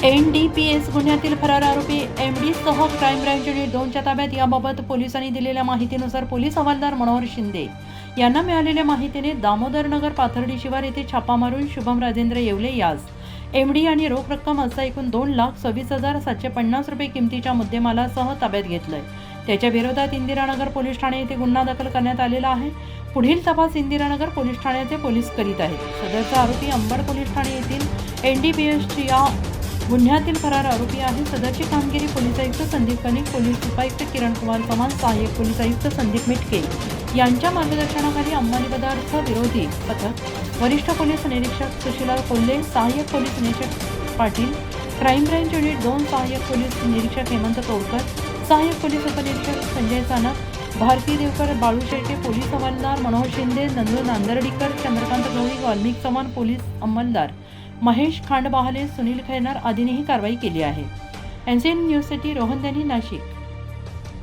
NDPS गुन्ह्यातील फरार आरोपी MD सह क्राईम ब्रँच युनिट 2च्या ताब्यात. याबाबत पोलिसांनी दिलेल्या माहितीनुसार पोलीस हवालदार मनोहर शिंदे यांना मिळालेल्या माहितीने दामोदरनगर पाथर्डी शिवार येथे छापा मारून शुभम राजेंद्र येवले यास MD आणि रोख रक्कम असा एकूण 2,26,750 रुपये किमतीच्या मुद्देमालासह ताब्यात घेतलंय. त्याच्या विरोधात इंदिरानगर पोलीस ठाणे येथे गुन्हा दाखल करण्यात आलेला आहे. पुढील तपास इंदिरानगर पोलीस ठाण्याचे पोलीस करीत आहेत. सदरचा आरोपी अंबड पोलीस ठाणे येथील NDPS या गुन्ह्यातील फरार आरोपी आहे. सदरची कामगिरी पोलीस आयुक्त संदीप कनिक, पोलीस उपायुक्त किरण कुमार चव्हाण, सहाय्यक पोलीस आयुक्त संदीप मिटके यांच्या मार्गदर्शनाखाली अंमली पदार्थ विरोधी पथक, वरिष्ठ पोलीस निरीक्षक सुशीला कोल्हे, सहाय्यक पोलीस निरीक्षक पाटील, क्राईम ब्रँच युनिट 2 सहाय्यक पोलीस निरीक्षक हेमंत तोडकर, सहाय्यक पोलीस उपनिरीक्षक संजय सानप, भारती देवकर, बाळू शेळके, पोलीस हवालदार मनोहर शिंदे, नंदू नांदर्डीकर, चंद्रकांत गवळी, वाल्मिक चव्हाण, पोलीस अंमलदार महेश खांडबहाले, सुनील खैरनार आदींनीही कारवाई केली आहे. NCN न्यूजसाठी रोहन दैनी, नाशिक.